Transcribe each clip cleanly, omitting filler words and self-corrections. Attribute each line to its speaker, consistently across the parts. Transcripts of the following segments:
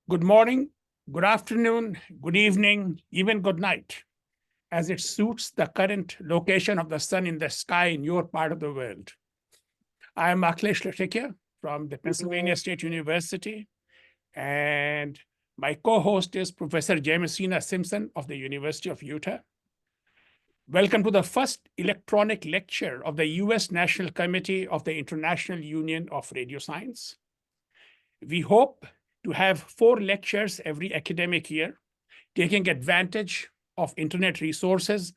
Speaker 1: Good morning, good afternoon, good evening, even good night, as it suits the current location of the sun in the sky in your part of the world. I am Akhilesh Latekia from the Pennsylvania State University, and my co-host is Professor Jamesina Simpson of the University of Utah. Welcome to the first electronic lecture of the U.S. National Committee of the International Union of Radioscience. We hope to have 4 lectures every academic year, taking advantage of internet resources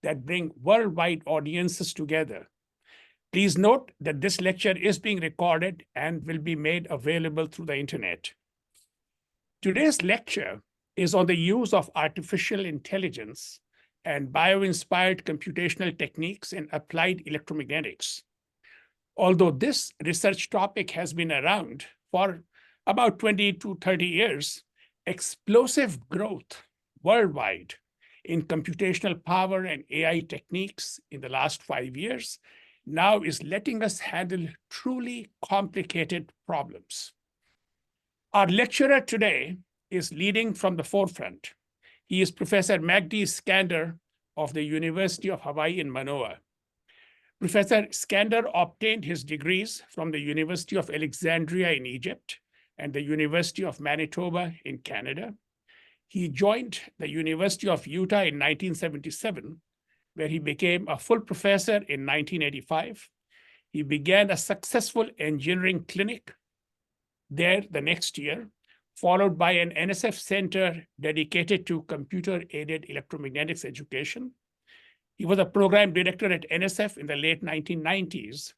Speaker 1: that bring worldwide audiences together. Please note that this lecture is being recorded and will be made available through the internet. Today's lecture is on the use of artificial intelligence and bioinspired computational techniques in applied electromagnetics. Although this research topic has been around for about 20 to 30 years, explosive growth worldwide in computational power and AI techniques in the last 5 years now is letting us handle truly complicated problems. Our lecturer today is leading from the forefront. He is Professor Magdy Iskander of the University of Hawaii in Manoa. Professor Iskander obtained his degrees from the University of Alexandria in Egypt and the University of Manitoba in Canada. He joined the University of Utah in 1977, where he became a full professor in 1985. He began a successful engineering clinic there the next year, followed by an NSF center dedicated to computer-aided electromagnetics education. He was a program director at NSF in the late 1990s.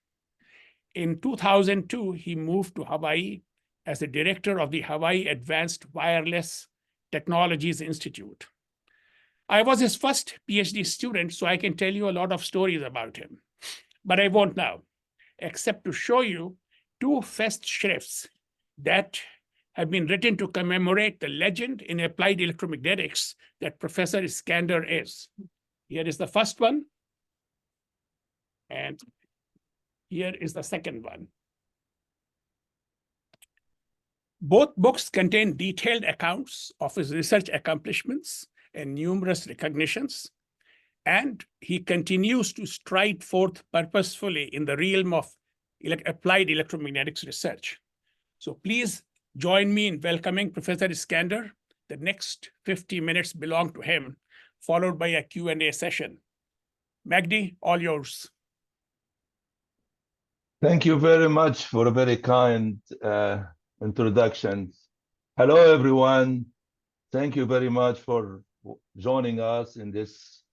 Speaker 1: In 2002, he moved to Hawaii as the director of the Hawaii Advanced Wireless Technologies Institute. I was his first PhD student, so I can tell you a lot of stories about him, but I won't now, except to show you 2 festschrifts that have been written to commemorate the legend in applied electromagnetics that Professor Iskander is. Here is the first one, and here is the second one. Both books contain detailed accounts of his research accomplishments and numerous recognitions, and he continues to stride forth purposefully in the realm of applied electromagnetics research. So please join me in welcoming Professor Iskander. The next 50 minutes belong to him, followed by a Q&A session. Magdy, all yours.
Speaker 2: Thank you very much for a very kind introduction. Hello, everyone. Thank you very much for joining us in this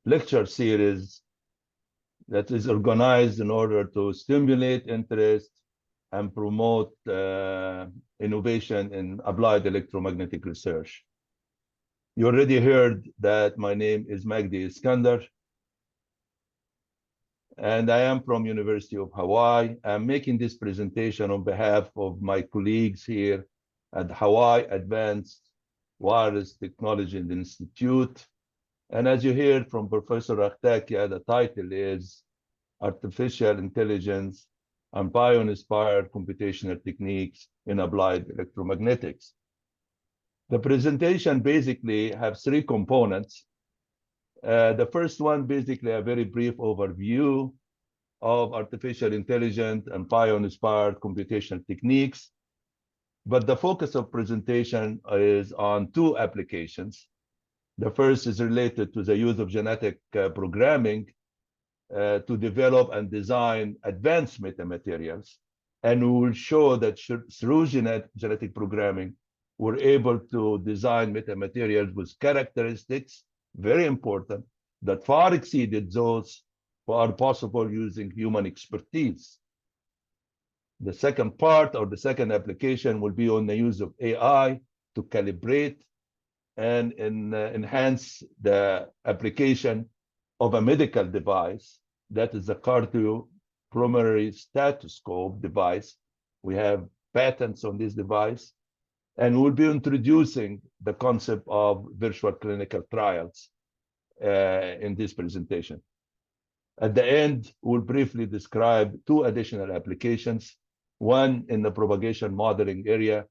Speaker 2: lecture series that is organized in order to stimulate interest and promote innovation in applied electromagnetic research. You already heard that my name is Magdy Iskander, and I am from University of Hawaii. I'm making this presentation on behalf of my colleagues here at Hawaii Advanced Wireless Technology Institute. And as you heard from Professor Latekia, the title is Artificial Intelligence and Bioinspired Computational Techniques in Applied Electromagnetics. The presentation basically has 3 components. The first one, basically a very brief overview of artificial intelligence and bioinspired computational techniques. But the focus of presentation is on 2 applications. The first is related to the use of genetic programming to develop and design advanced metamaterials. And we will show that through genetic programming, we're able to design metamaterials with characteristics, very important, that far exceeded those who are possible using human expertise. The second part, or the second application, will be on the use of AI to calibrate and enhance the application of a medical device, that is the cardiopulmonary stethoscope device. We have patents on this device, and we'll be introducing the concept of virtual clinical trials in this presentation. At the end, we'll briefly describe 2 additional applications, one in the propagation modeling area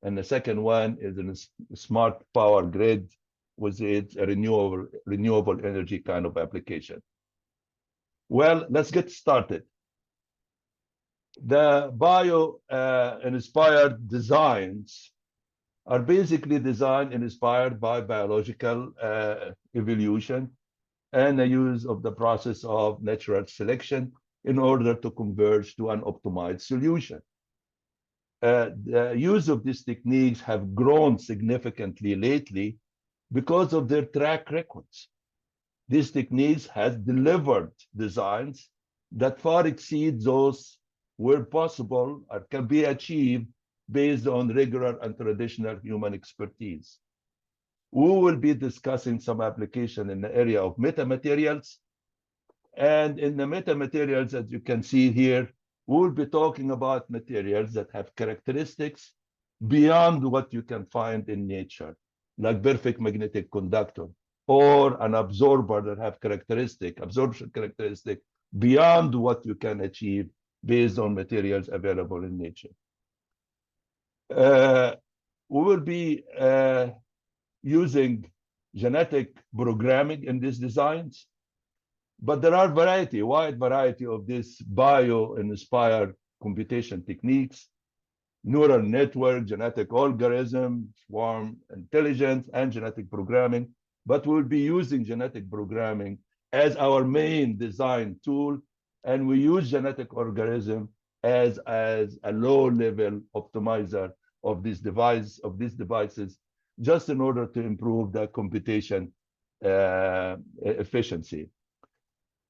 Speaker 2: and the second one is a smart power grid with its a renewable energy kind of application. Well, let's get started. The bio-inspired designs are basically designed and inspired by biological evolution and the use of the process of natural selection in order to converge to an optimized solution. The use of these techniques have grown significantly lately because of their track records. These techniques have delivered designs that far exceed those where possible or can be achieved based on regular and traditional human expertise. We will be discussing some application in the area of metamaterials. And in the metamaterials, as you can see here, we will be talking about materials that have characteristics beyond what you can find in nature, like perfect magnetic conductor, or an absorber that have absorption characteristic beyond what you can achieve based on materials available in nature. We will be using genetic programming in these designs, but there are wide variety of these bio-inspired computation techniques, neural network, genetic algorithm, swarm intelligence, and genetic programming. But we'll be using genetic programming as our main design tool, and we use genetic algorithm as a low-level optimizer of these devices, just in order to improve the computation efficiency.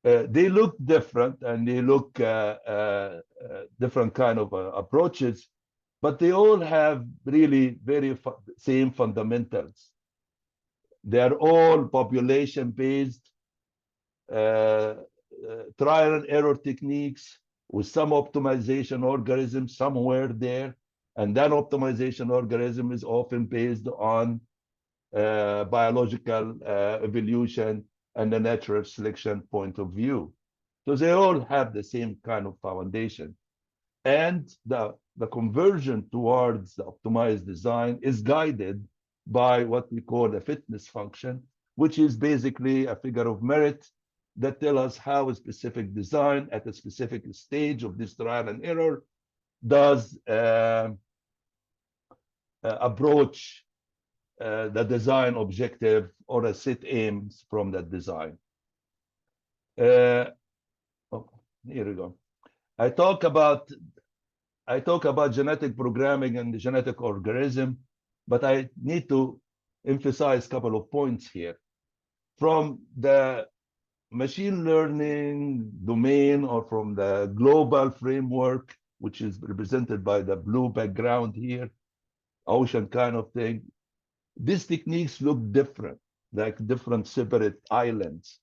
Speaker 2: They look different, and they look different kind of approaches, but they all have really same fundamentals. They are all population-based, trial and error techniques with some optimization algorithm somewhere there, and that optimization algorithm is often based on biological evolution and the natural selection point of view. So they all have the same kind of foundation. And the conversion towards the optimized design is guided by what we call a fitness function, which is basically a figure of merit that tells us how a specific design at a specific stage of this trial and error does approach the design objective or a set aims from that design. Here we go. I talk about genetic programming and the genetic algorithm, but I need to emphasize a couple of points here. From the machine learning domain or from the global framework, which is represented by the blue background here, ocean kind of thing, these techniques look different, like different separate islands.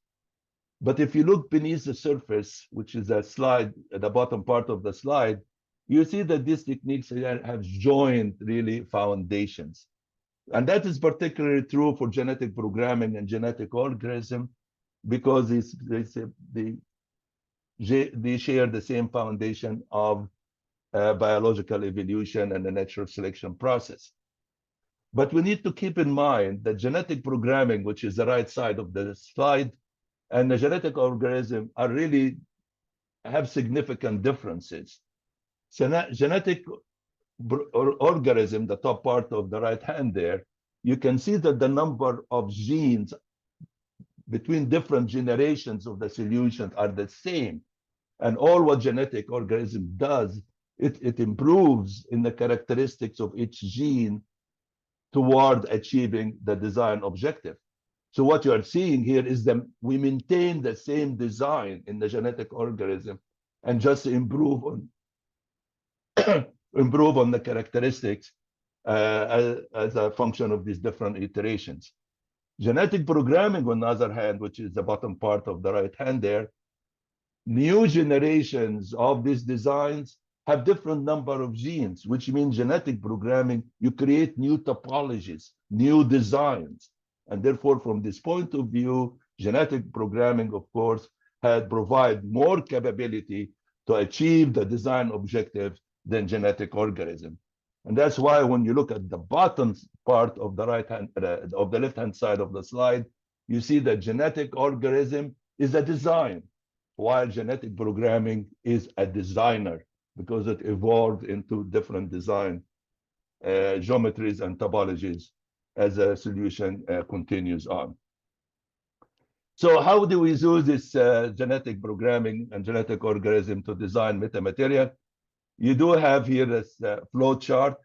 Speaker 2: But if you look beneath the surface, which is a slide at the bottom part of the slide, you see that these techniques have joined really foundations. And that is particularly true for genetic programming and genetic algorithm, because they share the same foundation of biological evolution and the natural selection process. But we need to keep in mind that genetic programming, which is the right side of the slide, and the genetic algorithm are really have significant differences. So genetic algorithm, the top part of the right hand there, you can see that the number of genes between different generations of the solution are the same. And all what genetic algorithm does, it improves in the characteristics of each gene toward achieving the design objective. So what you are seeing here is that we maintain the same design in the genetic algorithm and just improve on the characteristics as a function of these different iterations. Genetic programming, on the other hand, which is the bottom part of the right hand there, new generations of these designs have different number of genes, which means genetic programming, you create new topologies, new designs. And therefore, from this point of view, genetic programming, of course, had provide more capability to achieve the design objective than genetic algorithm. And that's why when you look at the bottom part of the of the left-hand side of the slide, you see that genetic algorithm is a design, while genetic programming is a designer, because it evolved into different design geometries and topologies as a solution continues on. So how do we use this genetic programming and genetic algorithm to design metamaterial? You do have here this flow chart,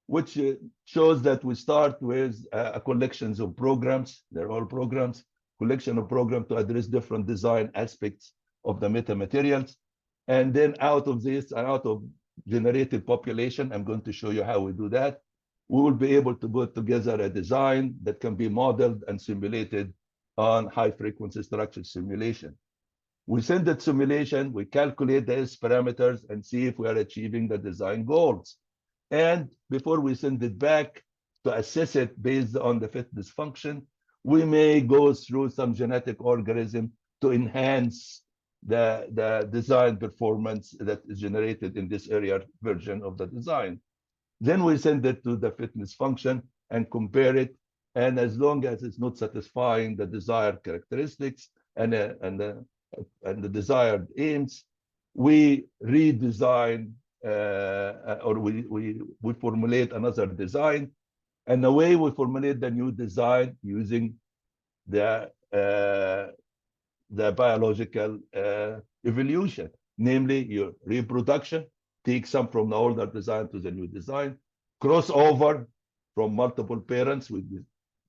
Speaker 2: which shows that we start with a collections of programs. They're all programs, collection of programs to address different design aspects of the metamaterials. And then out of this, out of generative population, I'm going to show you how we do that. We will be able to put together a design that can be modeled and simulated on high frequency structure simulation. We send that simulation, we calculate the S parameters and see if we are achieving the design goals. And before we send it back to assess it based on the fitness function, we may go through some genetic algorithm to enhance the design performance that is generated in this area version of the design. Then we send it to the fitness function and compare it. And as long as it's not satisfying the desired characteristics and the desired aims, we redesign or we formulate another design. And the way we formulate the new design using the biological evolution, namely your reproduction, take some from the older design to the new design, crossover from multiple parents, we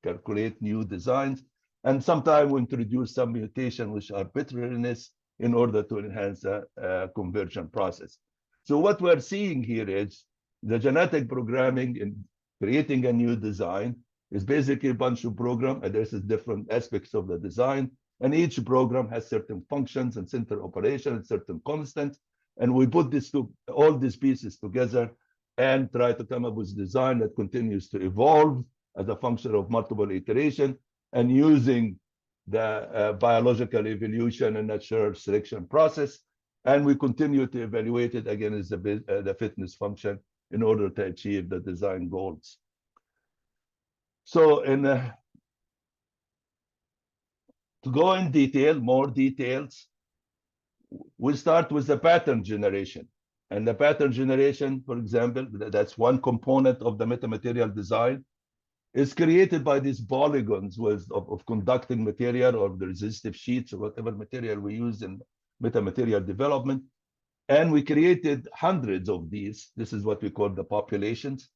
Speaker 2: calculate new designs, and sometimes we introduce some mutation which are arbitrariness in order to enhance the conversion process. So what we're seeing here is the genetic programming in creating a new design is basically a bunch of program addresses different aspects of the design, and each program has certain functions and center operation and certain constants. And we put all these pieces together and try to come up with design that continues to evolve as a function of multiple iteration and using the biological evolution and natural selection process. And we continue to evaluate it again as the fitness function in order to achieve the design goals. So to go in detail, more details, we start with the pattern generation. And the pattern generation, for example, that's one component of the metamaterial design, is created by these polygons of conducting material or the resistive sheets or whatever material we use in metamaterial development. And we created hundreds of these. This is what we call the populations.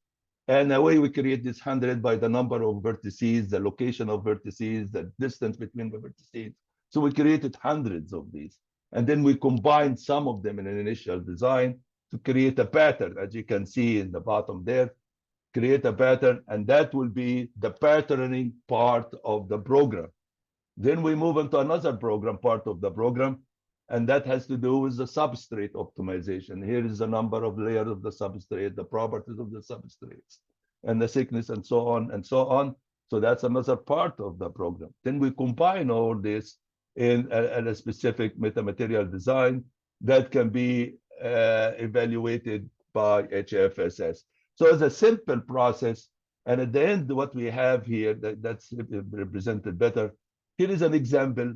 Speaker 2: And the way we create this 100 by the number of vertices, the location of vertices, the distance between the vertices. So we created hundreds of these. And then we combined some of them in an initial design to create a pattern, as you can see in the bottom there, create a pattern, and that will be the patterning part of the program. Then we move into another program, part of the program, and that has to do with the substrate optimization. Here is the number of layers of the substrate, the properties of the substrates, and the thickness, and so on and so on. So that's another part of the program. Then we combine all this in a specific metamaterial design that can be evaluated by HFSS. So it's a simple process. And at the end, what we have here, that's represented better. Here is an example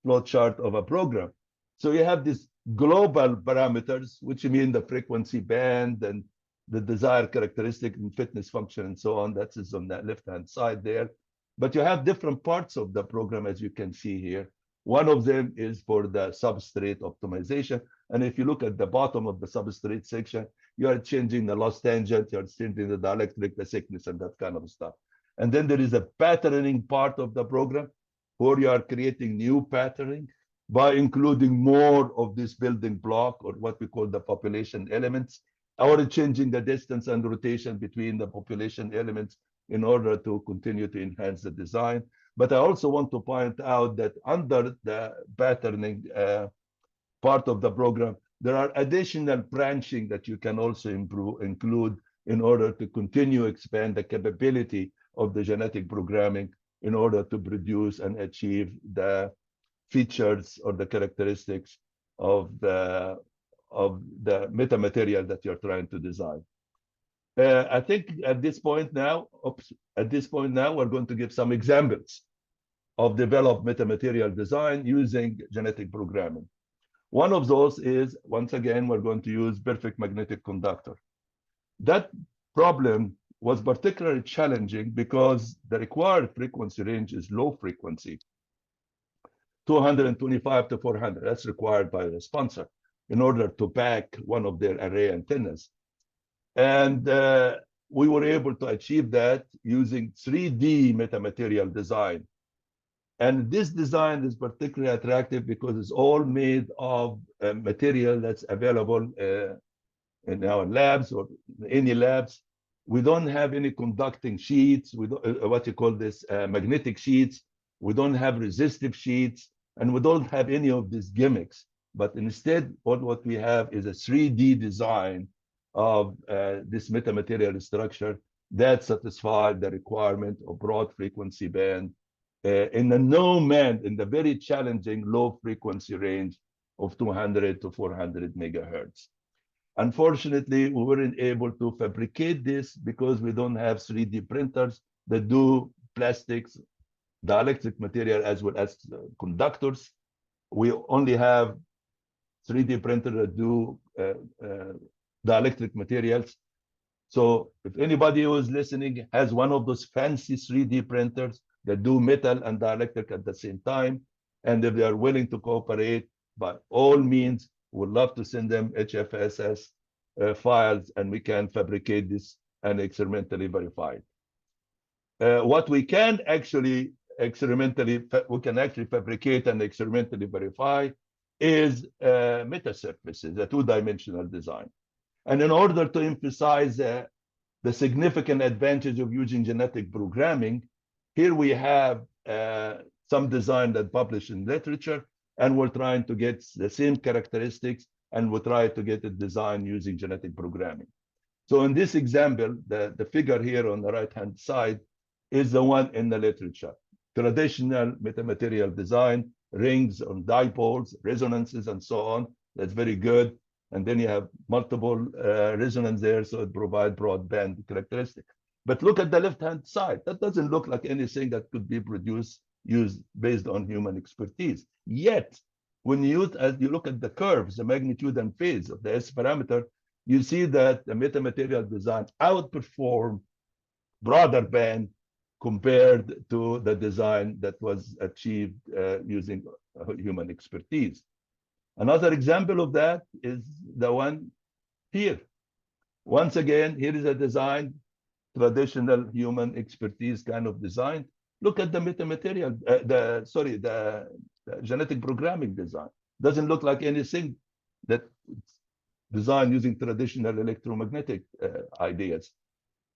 Speaker 2: flow chart of a program. So you have these global parameters, which mean the frequency band and the desired characteristic and fitness function and so on. That is on the left-hand side there. But you have different parts of the program, as you can see here. One of them is for the substrate optimization. And if you look at the bottom of the substrate section, you are changing the loss tangent, you're changing the dielectric, the thickness, and that kind of stuff. And then there is a patterning part of the program where you are creating new patterning by including more of this building block, or what we call the population elements, or changing the distance and rotation between the population elements in order to continue to enhance the design. But I also want to point out that under the patterning part of the program, there are additional branching that you can also include in order to continue expand the capability of the genetic programming in order to produce and achieve the features or the characteristics of the metamaterial that you're trying to design. I think at this point now, we're going to give some examples of developed metamaterial design using genetic programming. One of those is, once again, we're going to use perfect magnetic conductor. That problem was particularly challenging because the required frequency range is low frequency, 225 to 400. That's required by the sponsor in order to pack one of their array antennas. And we were able to achieve that using 3D metamaterial design. And this design is particularly attractive because it's all made of material that's available in our labs or any labs. We don't have any conducting sheets, we don't, what you call this, magnetic sheets. We don't have resistive sheets, and we don't have any of these gimmicks. But instead, what we have is a 3D design of this metamaterial structure that satisfies the requirement of broad frequency band in the in the very challenging low frequency range of 200 to 400 megahertz. Unfortunately, we weren't able to fabricate this because we don't have 3D printers that do plastics, dielectric material, as well as conductors. We only have 3D printers that do dielectric materials. So if anybody who is listening has one of those fancy 3D printers that do metal and dielectric at the same time, and if they are willing to cooperate, by all means, we'd love to send them HFSS files, and we can fabricate this and experimentally verify it. What we can actually fabricate and experimentally verify is metasurfaces, a two-dimensional design. And in order to emphasize the significant advantage of using genetic programming, here we have some design that published in literature, and we're trying to get the same characteristics, and we'll try to get it designed using genetic programming. So in this example, the figure here on the right-hand side is the one in the literature. Traditional metamaterial design, rings on dipoles, resonances, and so on. That's very good. And then you have multiple resonance there, so it provides broadband characteristics. But look at the left-hand side. That doesn't look like anything that could be used based on human expertise. Yet, when you look at the curves, the magnitude and phase of the S parameter, you see that the metamaterial design outperform broader band compared to the design that was achieved using human expertise. Another example of that is the one here. Once again, here is a design, traditional human expertise kind of design. Look at the metamaterial, the genetic programming design. Doesn't look like anything that designed using traditional electromagnetic ideas.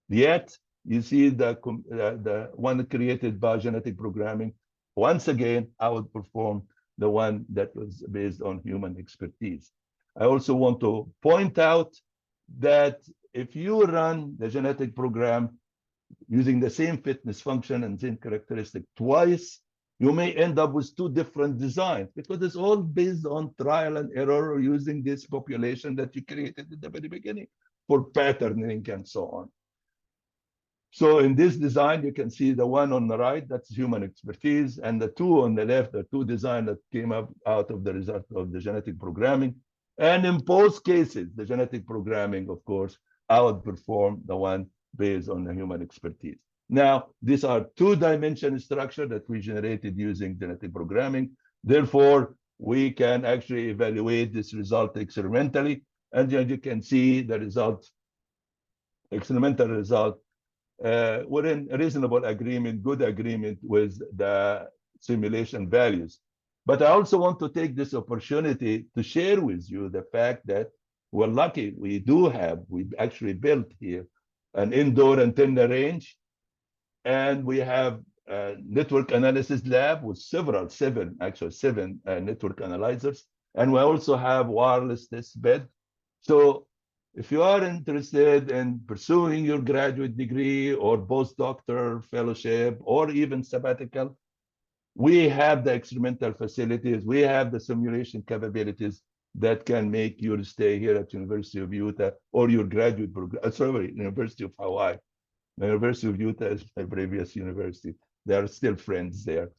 Speaker 2: Yet, you see the one created by genetic programming, once again, outperformed the one that was based on human expertise. I also want to point out that if you run the genetic program using the same fitness function and same characteristic twice, you may end up with two different designs because it's all based on trial and error using this population that you created at the very beginning for patterning and so on. So in this design, you can see the one on the right, that's human expertise, and the two on the left are two designs that came up out of the result of the genetic programming. And in both cases, the genetic programming, of course, outperformed the one based on the human expertise. Now, these are two-dimensional structure that we generated using genetic programming. Therefore, we can actually evaluate this result experimentally. And you can see the result, experimental result, we're in reasonable agreement, good agreement with the simulation values. But I also want to take this opportunity to share with you the fact that we're lucky. We actually built here an indoor antenna range, and we have a network analysis lab with seven network analyzers. And we also have wireless test bed. So if you are interested in pursuing your graduate degree or postdoctoral fellowship or even sabbatical, we have the experimental facilities, we have the simulation capabilities that can make your stay here at University of Utah or your graduate program. Sorry, University of Hawaii. The University of Utah is my previous university. They are still friends there.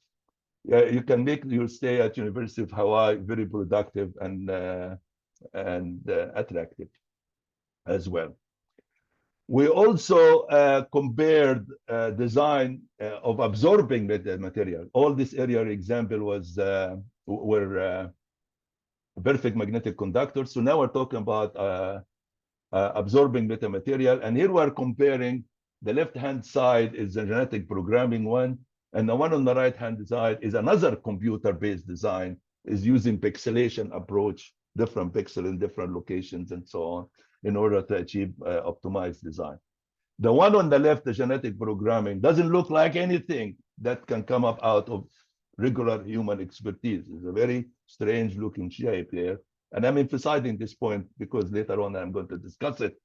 Speaker 2: You can make your stay at University of Hawaii very productive and attractive as well. We also compared design of absorbing material. All this earlier example was were perfect magnetic conductors. So now we're talking about absorbing metamaterial. And here we're comparing the left-hand side is the genetic programming one. And the one on the right-hand side is another computer-based design, is using pixelation approach, different pixel in different locations and so on, in order to achieve optimized design. The one on the left, the genetic programming, doesn't look like anything that can come up out of regular human expertise. It's a very strange looking shape there. And I'm emphasizing this point because later on I'm going to discuss it.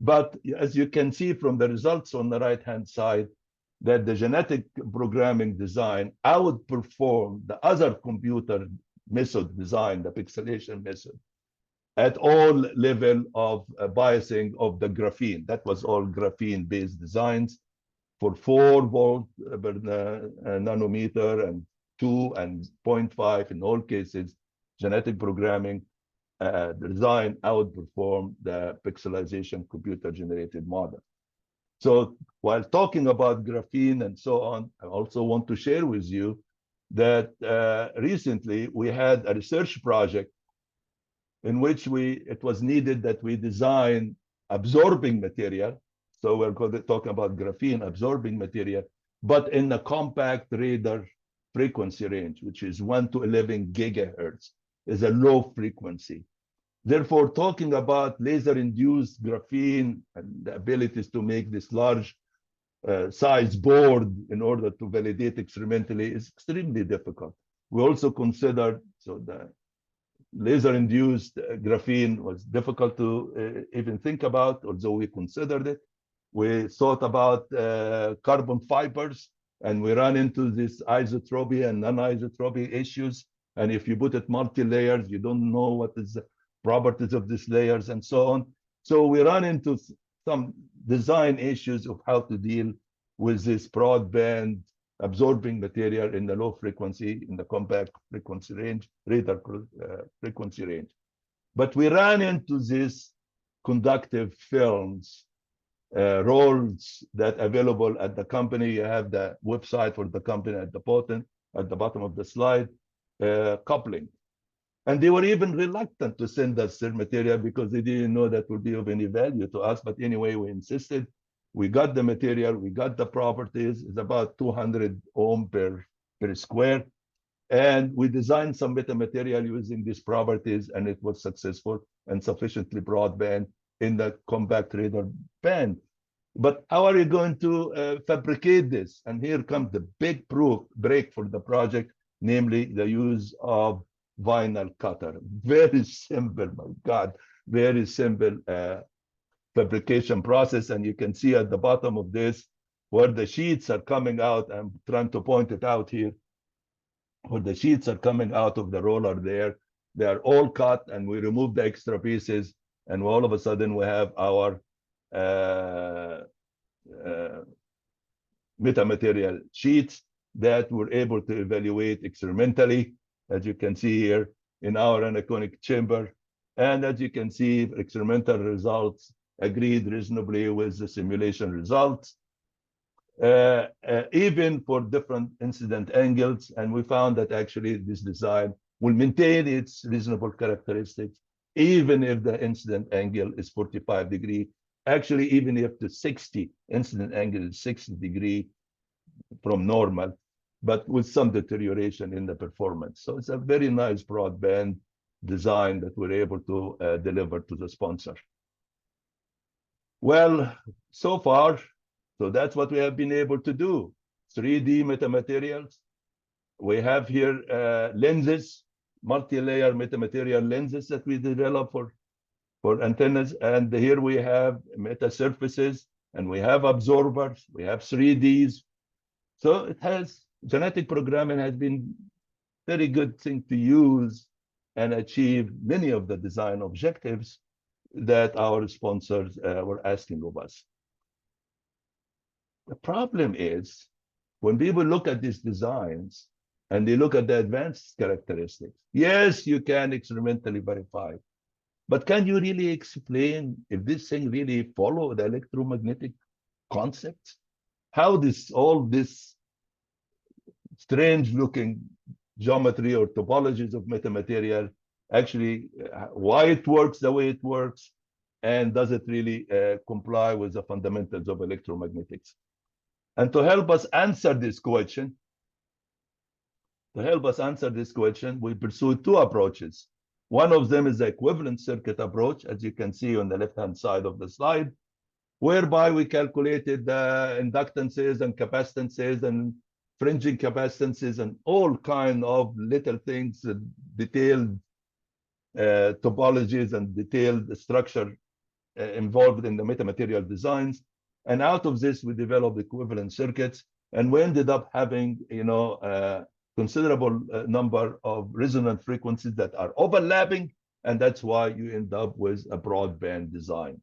Speaker 2: But as you can see from the results on the right-hand side, that the genetic programming design outperformed the other computer method design, the pixelation method, at all level of biasing of the graphene. That was all graphene-based designs for 4 volt per nanometer and 2 and 0.5 in all cases. Genetic programming design outperformed the pixelization computer-generated model. So while talking about graphene and so on, I also want to share with you that recently we had a research project in which it was needed that we design absorbing material. So we're going to talk about graphene absorbing material, but in the compact radar frequency range, which is 1 to 11 gigahertz, is a low frequency. Therefore, talking about laser-induced graphene and the abilities to make this large size board in order to validate experimentally is extremely difficult. We also considered, so the laser-induced graphene was difficult to even think about, although we considered it. We thought about carbon fibers, and we ran into this isotropy and non-isotropy issues. And if you put it multi-layers, you don't know what is the properties of these layers and so on. So we run into some design issues of how to deal with this broadband absorbing material in the low frequency, in the compact frequency range, radar frequency range. But we ran into these conductive films, rolls that available at the company. You have the website for the company at the bottom of the slide, coupling. And they were even reluctant to send us their material because they didn't know that would be of any value to us. But anyway, we insisted. We got the material, we got the properties. It's about 200 ohm per square. And we designed some metamaterial using these properties, and it was successful and sufficiently broadband in the compact radar band. But how are you going to fabricate this? And here comes the big break for the project, namely the use of vinyl cutter. Very simple, my God, very simple fabrication process. And you can see at the bottom of this where the sheets are coming out. I'm trying to point it out here. Where the sheets are coming out of the roller there. They are all cut, and we remove the extra pieces. And all of a sudden we have our metamaterial sheets that we're able to evaluate experimentally, as you can see here in our anechoic chamber. And as you can see, experimental results agreed reasonably with the simulation results, even for different incident angles. And we found that actually this design will maintain its reasonable characteristics, even if the incident angle is 45 degrees. Actually, even if the 60 incident angle is 60 degrees from normal, but with some deterioration in the performance. So it's a very nice broadband design that we're able to deliver to the sponsor. Well, so far, so that's what we have been able to do. 3D metamaterials. We have here lenses, multi-layer metamaterial lenses that we develop for antennas. And here we have meta surfaces, and we have absorbers, we have 3Ds. So it has, genetic programming has been very good thing to use and achieve many of the design objectives that our sponsors were asking of us. The problem is when people look at these designs and they look at the advanced characteristics, yes, you can experimentally verify, but can you really explain if this thing really follow the electromagnetic concepts? How all this strange looking geometry or topologies of metamaterial actually, why it works the way it works, and does it really comply with the fundamentals of electromagnetics? And to help us answer this question, we pursued two approaches. One of them is the equivalent circuit approach, as you can see on the left-hand side of the slide, whereby we calculated the inductances and capacitances and fringing capacitances and all kind of little things, detailed topologies and detailed structure involved in the metamaterial designs. And out of this, we developed equivalent circuits, and we ended up having, considerable number of resonant frequencies that are overlapping, and that's why you end up with a broadband design.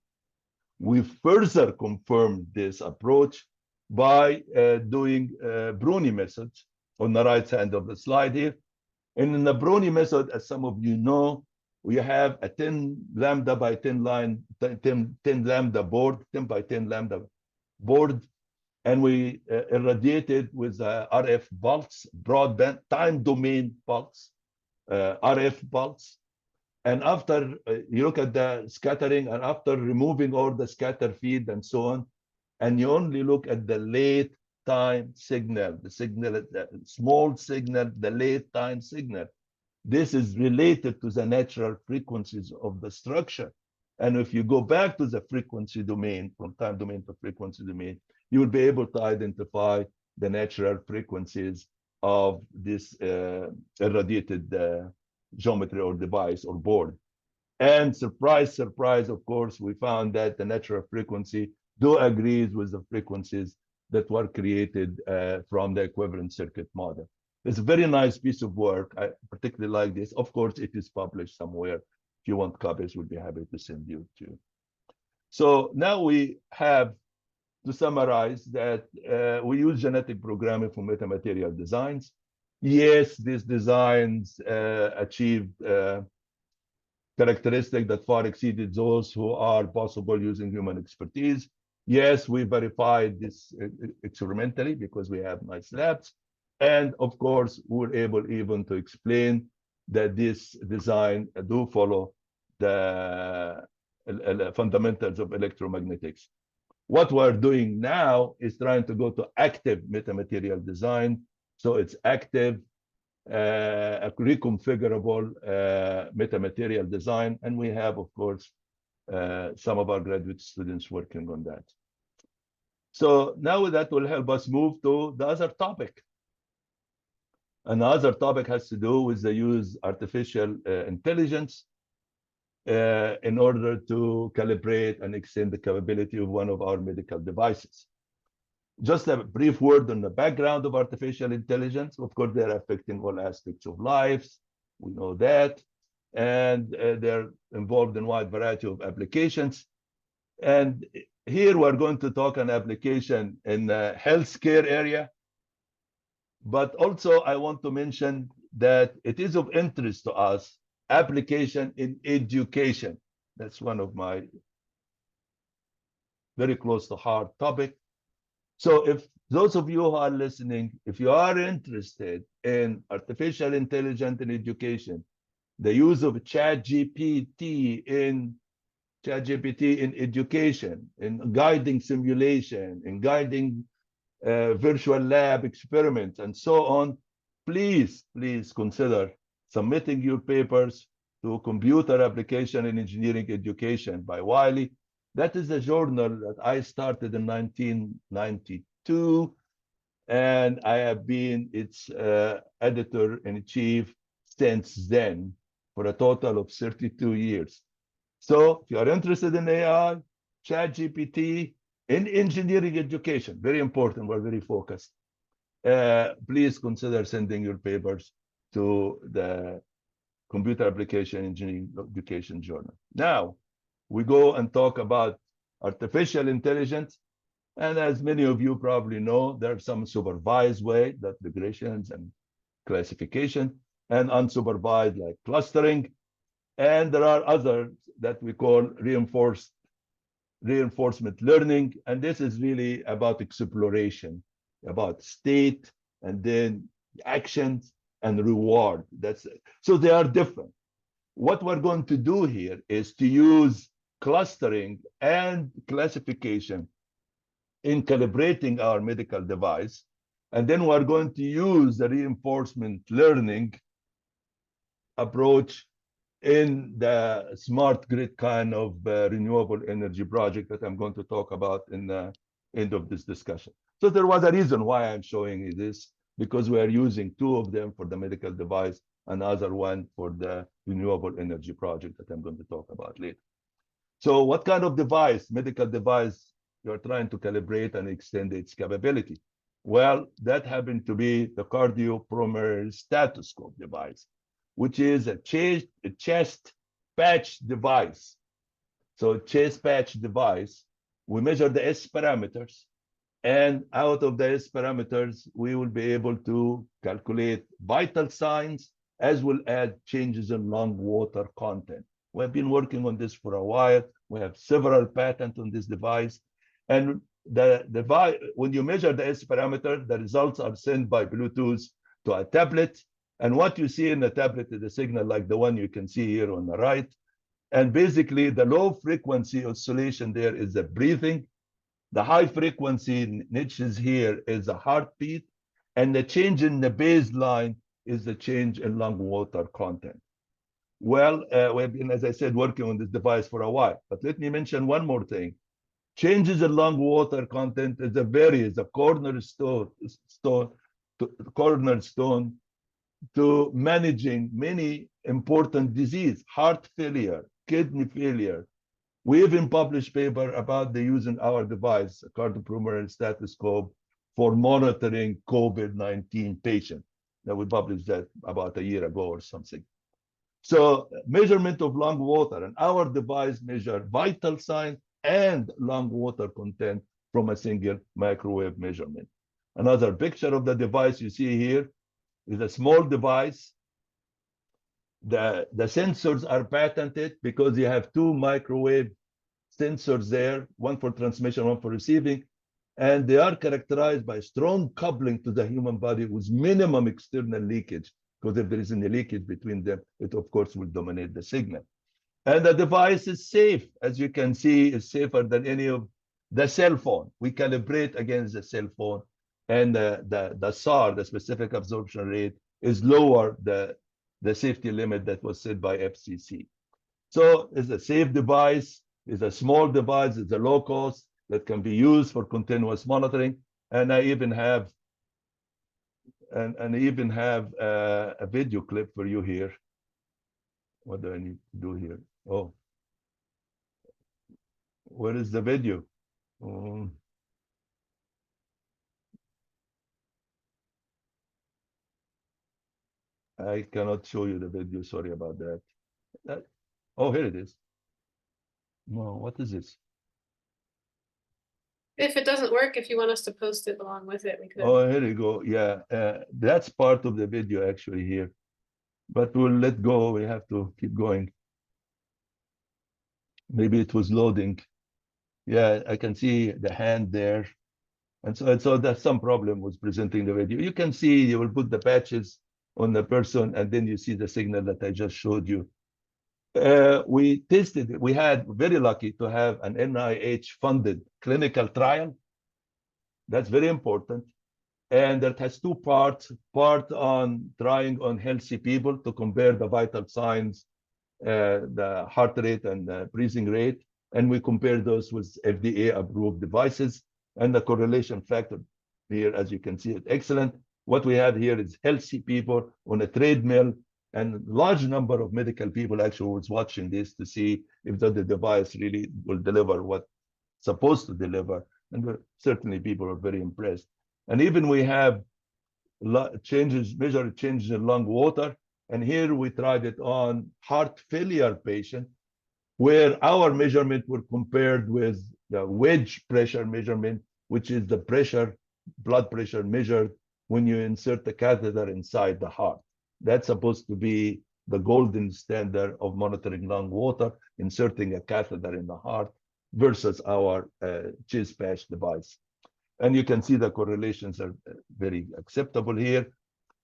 Speaker 2: We further confirmed this approach by doing Bruni methods on the right hand of the slide here. And in the Bruni method, as some of you know, we have a 10 lambda by 10 lambda board, 10 by 10 lambda board, and we irradiated with RF pulse, broadband time domain pulse, RF pulse. And after you look at the scattering, and after removing all the scatter feed and so on, and you only look at the late time signal, the small signal, the late time signal. This is related to the natural frequencies of the structure. And if you go back to the frequency domain, from time domain to frequency domain, you will be able to identify the natural frequencies of this irradiated geometry or device or board. And surprise, surprise, of course, we found that the natural frequency agrees with the frequencies that were created from the equivalent circuit model. It's a very nice piece of work. I particularly like this. Of course, it is published somewhere. If you want copies, we'll be happy to send you to. So now we have to summarize that we use genetic programming for metamaterial designs. Yes, these designs achieved characteristics that far exceeded those who are possible using human expertise. Yes, we verified this experimentally because we have nice labs. And of course, we were able even to explain that this design do follow the fundamentals of electromagnetics. What we're doing now is trying to go to active metamaterial design. So it's active, reconfigurable metamaterial design. And we have, of course, some of our graduate students working on that. So now that will help us move to the other topic. Another topic has to do with the use of artificial intelligence in order to calibrate and extend the capability of one of our medical devices. Just a brief word on the background of artificial intelligence. Of course, they're affecting all aspects of life. We know that. And they're involved in a wide variety of applications. And here we're going to talk an application in the healthcare area. But also, I want to mention that it is of interest to us, application in education. That's one of my very close to heart topic. So if those of you who are listening, if you are interested in artificial intelligence in education, the use of ChatGPT in education, in guiding simulation, in guiding virtual lab experiments, and so on, please consider submitting your papers to Computer Application in Engineering Education by Wiley. That is a journal that I started in 1992, and I have been its editor-in-chief since then for a total of 32 years. So if you are interested in AI, ChatGPT, in engineering education, very important, we're very focused. Please consider sending your papers to the Computer Application Engineering Education Journal. Now, we go and talk about artificial intelligence. And as many of you probably know, there are some supervised way, that regressions and classification, and unsupervised like clustering. And there are others that we call reinforcement learning. And this is really about exploration, about state, and then actions and reward. So they are different. What we're going to do here is to use clustering and classification in calibrating our medical device. And then we're going to use the reinforcement learning approach in the smart grid kind of renewable energy project that I'm going to talk about in the end of this discussion. So there was a reason why I'm showing you this, because we are using two of them for the medical device, another one for the renewable energy project that I'm going to talk about later. So what kind of device, medical device, you're trying to calibrate and extend its capability? Well, that happened to be the cardiopulmonary stethoscope device, which is a chest patch device. So chest patch device, we measure the S parameters, and out of the S parameters, we will be able to calculate vital signs as well as changes in lung water content. We've been working on this for a while. We have several patents on this device. And the device, when you measure the S parameter, the results are sent by Bluetooth to a tablet. And what you see in the tablet is a signal like the one you can see here on the right. And basically, the low frequency oscillation there is the breathing. The high frequency niches here is the heartbeat. And the change in the baseline is the change in lung water content. Well, we've been, as I said, working on this device for a while. But let me mention one more thing. Changes in lung water content is a cornerstone to managing many important diseases, heart failure, kidney failure. We even published paper about the using our device, a cardiopulmonary stethoscope, for monitoring COVID-19 patients. Now, we published that about a year ago or something. So measurement of lung water, and our device measure vital signs and lung water content from a single microwave measurement. Another picture of the device you see here is a small device. The sensors are patented because you have two microwave sensors there, one for transmission, one for receiving, and they are characterized by strong coupling to the human body with minimum external leakage, because if there is any leakage between them, it of course will dominate the signal. And the device is safe, as you can see, is safer than any of the cell phone. We calibrate against the cell phone, and the SAR, the specific absorption rate, is lower the safety limit that was set by FCC. So it's a safe device, it's a small device, it's a low cost that can be used for continuous monitoring. And I even have a video clip for you here. What do I need to do here? Oh, where is the video? I cannot show you the video. Sorry about that. Oh, here it is. No, what is this?
Speaker 3: If it doesn't work, if you want us to post it along with it, we could.
Speaker 2: Oh, here you go. Yeah, that's part of the video actually here. But we'll let go. We have to keep going. Maybe it was loading. Yeah, I can see the hand there. And so that's some problem with presenting the video. You can see, you will put the patches on the person, and then you see the signal that I just showed you. We tested it. We had very lucky to have an NIH-funded clinical trial. That's very important. And that has two parts, part on trying on healthy people to compare the vital signs, the heart rate and the breathing rate. And we compare those with FDA-approved devices. And the correlation factor here, as you can see, is excellent. What we have here is healthy people on a treadmill, and large number of medical people actually was watching this to see if the device really will deliver what's supposed to deliver. And certainly people are very impressed. And even we have measured changes in lung water, And here we tried it on heart failure patient, where our measurement were compared with the wedge pressure measurement, which is the pressure, blood pressure measured when you insert the catheter inside the heart. That's supposed to be the golden standard of monitoring lung water, inserting a catheter in the heart versus our chest patch device. And you can see the correlations are very acceptable here.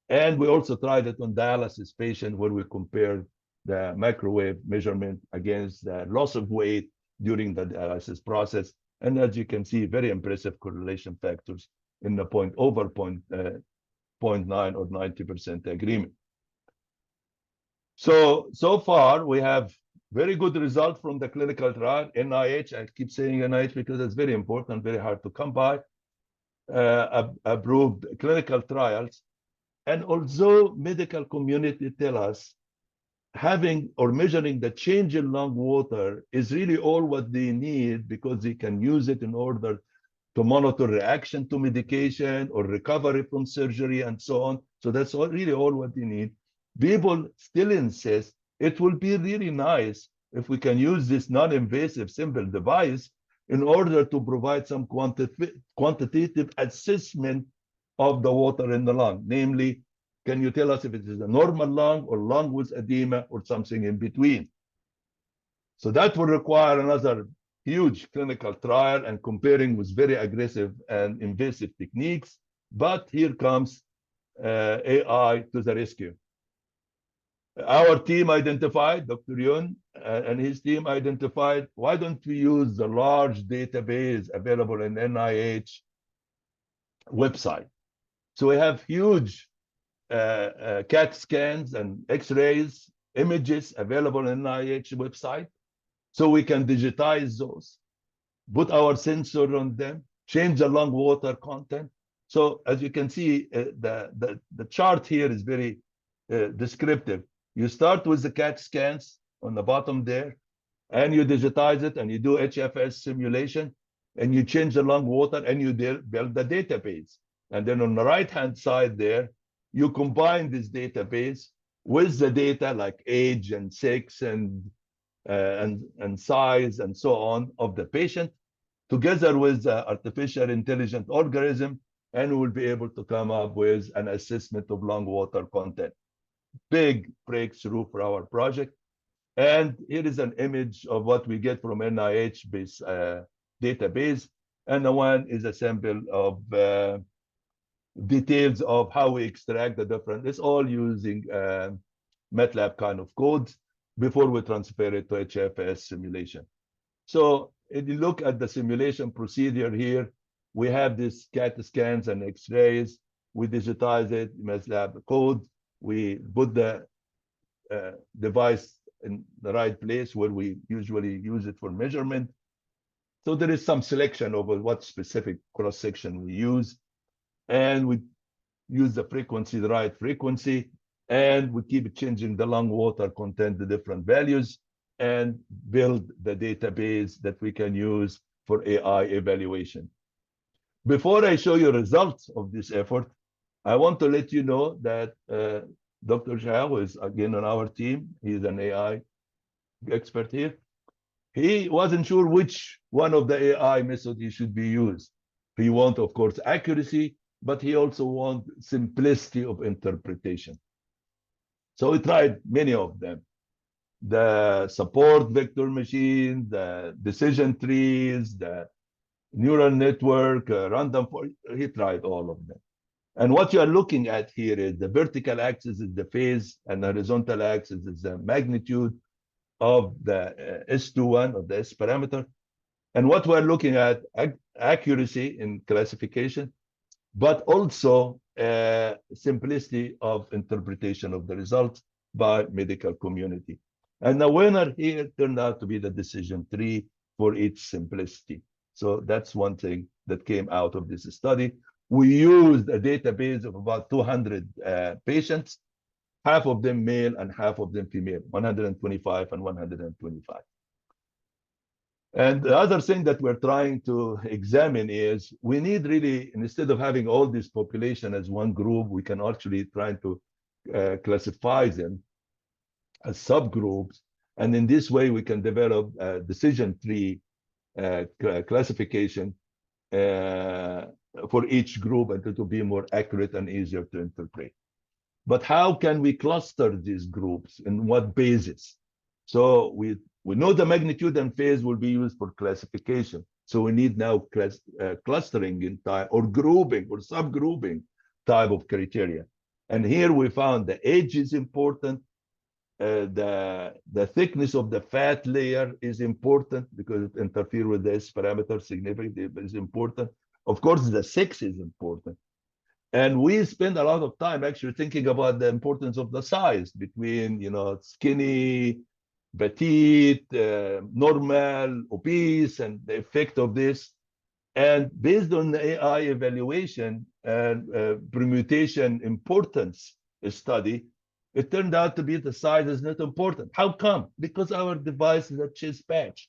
Speaker 2: And we also tried it on dialysis patient where we compared the microwave measurement against the loss of weight during the dialysis process. And as you can see, very impressive correlation factors in the 0.9 or 90% agreement. So far, we have very good result from the clinical trial. NIH, I keep saying NIH because it's very important, very hard to come by, approved clinical trials. And although medical community tell us having or measuring the change in lung water is really all what they need because they can use it in order to monitor reaction to medication or recovery from surgery and so on. So that's really all what they need. People still insist it will be really nice if we can use this non-invasive simple device in order to provide some quantitative assessment of the water in the lung. Namely, can you tell us if it is a normal lung or lung with edema or something in between? So that will require another huge clinical trial and comparing with very aggressive and invasive techniques. But here comes AI to the rescue. Our team identified, Dr. Yun and his team identified, why don't we use the large database available in NIH website? So we have huge CAT scans and X-rays, images available in NIH website. So we can digitize those, put our sensor on them, change the lung water content. So as you can see, the chart here is very descriptive. You start with the CAT scans on the bottom there, and you digitize it, and you do HFS simulation, and you change the lung water, and you build the database. And then on the right-hand side there, you combine this database with the data like age and sex and size and so on of the patient, together with the artificial intelligence algorithm, and we'll be able to come up with an assessment of lung water content. Big breakthrough for our project. And here is an image of what we get from NIH-based database. And the one is a sample of details of how we extract the different, it's all using MATLAB kind of codes before we transfer it to HFS simulation. So if you look at the simulation procedure here, we have this CAT scans and X-rays. We digitize it, MATLAB code. We put the device in the right place where we usually use it for measurement. So there is some selection over what specific cross-section we use. And we use the frequency, the right frequency, and we keep changing the lung water content, the different values, and build the database that we can use for AI evaluation. Before I show you results of this effort, I want to let you know that Dr. Zhao is again on our team. He's an AI expert here. He wasn't sure which one of the AI methods he should be used. He wants, of course, accuracy, but he also wants simplicity of interpretation. So we tried many of them. The support vector machine, the decision trees, the neural network, random forest, he tried all of them. And what you are looking at here is the vertical axis is the phase, and the horizontal axis is the magnitude of the S21 of the S parameter. And what we're looking at, accuracy in classification, but also simplicity of interpretation of the results by medical community. And the winner here turned out to be the decision tree for its simplicity. So that's one thing that came out of this study. We used a database of about 200 patients, half of them male and half of them female, 125 and 125. And the other thing that we're trying to examine is we need really, instead of having all this population as one group, we can actually try to classify them as subgroups. And in this way, we can develop a decision tree classification for each group and to be more accurate and easier to interpret. But how can we cluster these groups? In what basis? So we know the magnitude and phase will be used for classification. So we need now clustering in time, or grouping or subgrouping type of criteria. And here we found the age is important. The thickness of the fat layer is important because it interferes with this parameter significantly, is important. Of course, the sex is important. And we spend a lot of time actually thinking about the importance of the size between, skinny, petite, normal, obese, and the effect of this. And based on the AI evaluation and permutation importance study, it turned out to be the size is not important. How come? Because our device is a chest patch.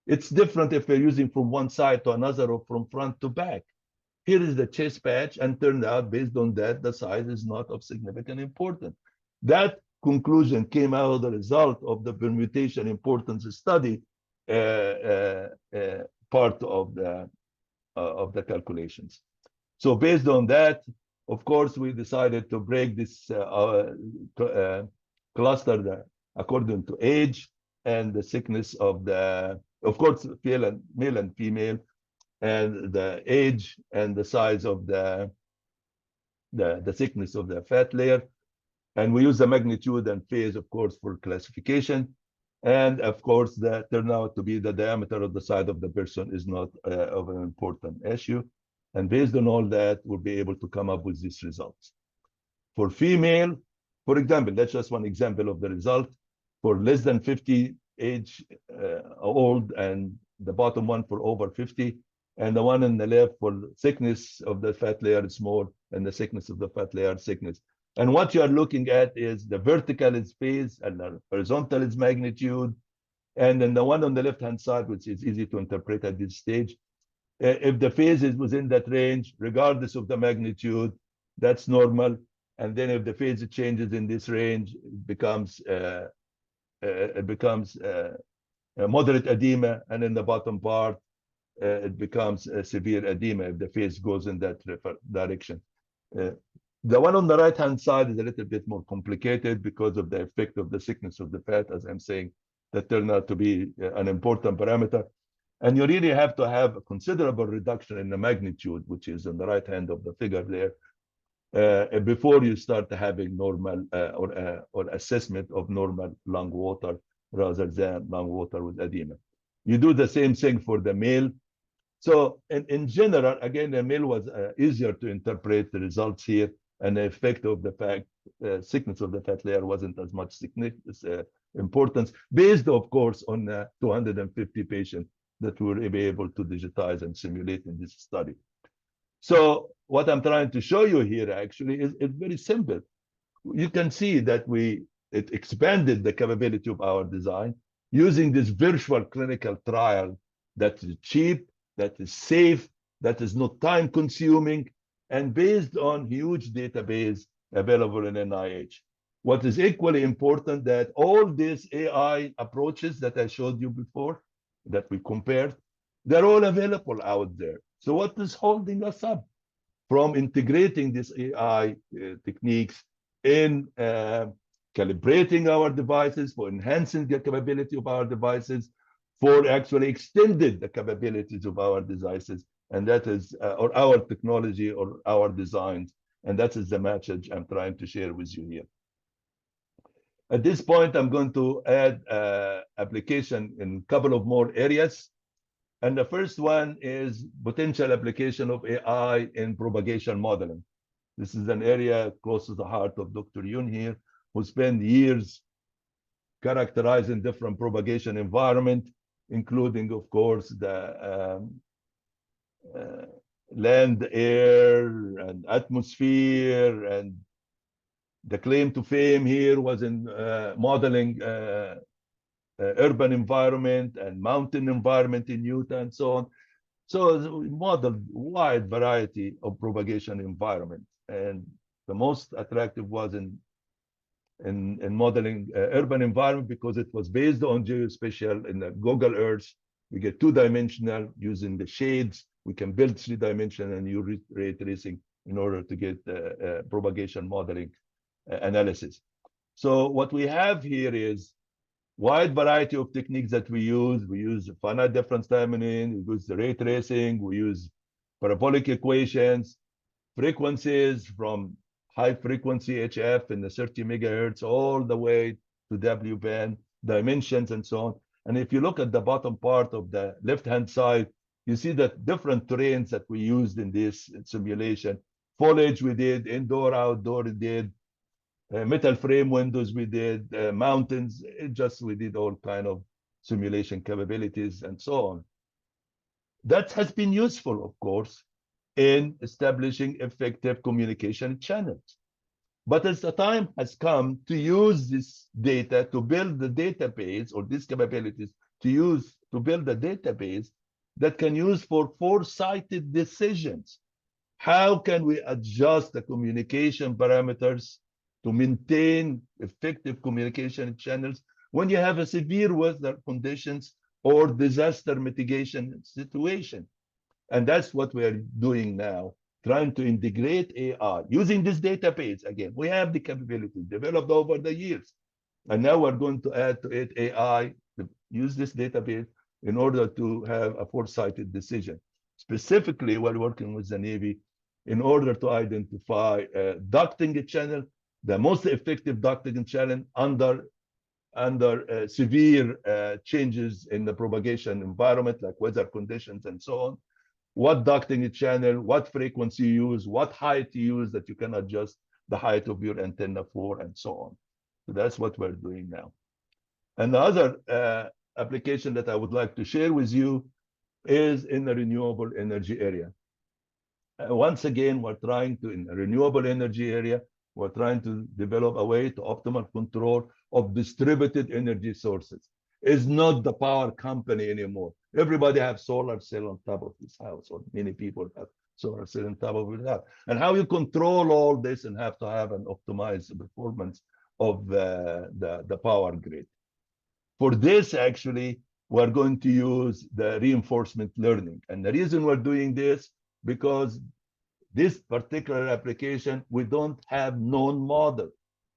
Speaker 2: It's different if we're using from one side to another or from front to back. Here is the chest patch, and turned out based on that, the size is not of significant importance. That conclusion came out of the result of the permutation importance study part of the calculations. So based on that, of course, we decided to break this cluster according to age and the thickness of the, of course, male and female, and the age and the size of the thickness of the fat layer. And we use the magnitude and phase, of course, for classification. And of course, that turned out to be the diameter of the side of the person is not of an important issue. And based on all that, we'll be able to come up with these results. For female, for example, that's just one example of the result. For less than 50 age old, and the bottom one for over 50, and the one on the left for thickness of the fat layer is small, and the thickness of the fat layer thickness. And what you are looking at is the vertical is phase, and the horizontal is magnitude. And then the one on the left-hand side, which is easy to interpret at this stage, if the phase is within that range, regardless of the magnitude, that's normal. And then if the phase changes in this range, it becomes a moderate edema, and in the bottom part, it becomes a severe edema if the phase goes in that direction. The one on the right-hand side is a little bit more complicated because of the effect of the thickness of the fat, as I'm saying, that turned out to be an important parameter. And you really have to have a considerable reduction in the magnitude, which is on the right hand of the figure there, before you start having normal or assessment of normal lung water rather than lung water with edema. You do the same thing for the male. So in general, again, the male was easier to interpret the results here, and the effect of the fact thickness of the fat layer wasn't as much importance, based, of course, on 250 patients that we will be able to digitize and simulate in this study. So what I'm trying to show you here actually is very simple. You can see that it expanded the capability of our design using this virtual clinical trial that is cheap, that is safe, that is not time consuming, and based on huge database available in NIH. What is equally important that all these AI approaches that I showed you before, that we compared, they're all available out there. So what is holding us up from integrating these AI techniques in calibrating our devices, for enhancing the capability of our devices, for actually extended the capabilities of our devices, and that is, or our technology or our designs, and that is the message I'm trying to share with you here. At this point, I'm going to add application in a couple of more areas. And the first one is potential application of AI in propagation modeling. This is an area close to the heart of Dr. Yoon here, who spent years characterizing different propagation environment, including, of course, the land, air, and atmosphere. And the claim to fame here was in modeling urban environment and mountain environment in Utah and so on. So we modeled wide variety of propagation environment. And the most attractive was in in modeling urban environment because it was based on geospatial in the Google Earth. We get two-dimensional using the shades. We can build three-dimensional and use ray tracing in order to get propagation modeling analysis. So what we have here is wide variety of techniques that we use. We use finite difference timing, we use the ray tracing, we use parabolic equations, frequencies from high frequency HF in the 30 megahertz all the way to W band, dimensions and so on. And if you look at the bottom part of the left-hand side, you see that different terrains that we used in this simulation. Foliage we did, indoor, outdoor we did, metal frame windows we did, mountains, we did all kind of simulation capabilities and so on. That has been useful, of course, in establishing effective communication channels. But as the time has come to use this data to build the database, or these capabilities to build a database that can use for foresighted decisions. How can we adjust the communication parameters to maintain effective communication channels when you have a severe weather conditions or disaster mitigation situation? And that's what we are doing now, trying to integrate AI using this database. Again, we have the capability developed over the years. And now we're going to add to it AI to use this database in order to have a foresighted decision. Specifically, while working with the Navy, in order to identify ducting channel, the most effective ducting channel under severe changes in the propagation environment, like weather conditions and so on. What ducting channel, what frequency you use, what height you use that you can adjust the height of your antenna for, and so on. So that's what we're doing now. And the other application that I would like to share with you is in the renewable energy area. Once again, we're trying to, in the renewable energy area, we're trying to develop a way to optimal control of distributed energy sources. It's not the power company anymore. Everybody has solar cell on top of this house, or many people have solar cell on top of it. And how you control all this and have to have an optimized performance of the power grid. For this, actually, we're going to use the reinforcement learning. And the reason we're doing this, because this particular application, we don't have known model.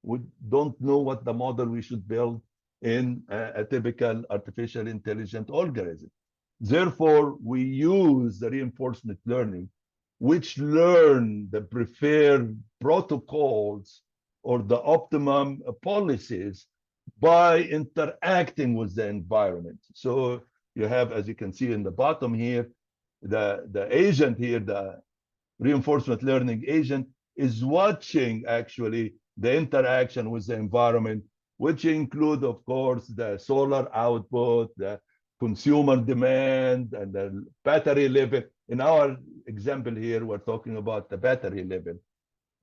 Speaker 2: We don't know what the model we should build in a typical artificial intelligence algorithm. Therefore, we use the reinforcement learning, which learn the preferred protocols or the optimum policies by interacting with the environment. So you have, as you can see in the bottom here, the agent here, the reinforcement learning agent, is watching actually the interaction with the environment, which include, of course, the solar output, the consumer demand, and the battery level. In our example here, we're talking about the battery level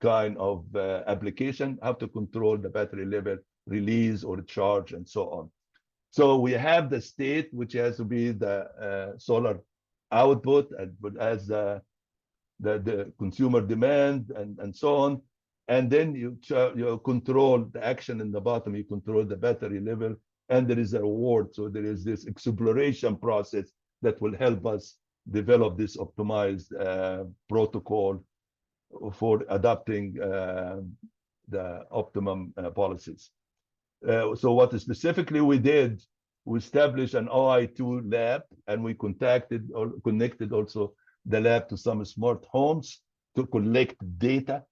Speaker 2: kind of application, how to control the battery level, release or charge, and so on. So we have the state, which has to be the solar output, as the consumer demand, and so on. And then you control the action in the bottom, you control the battery level, and there is a reward. So there is this exploration process that will help us develop this optimized protocol for adopting the optimum policies. So what specifically we did, we established an OI2 lab, and we connected also the lab to some smart homes to collect data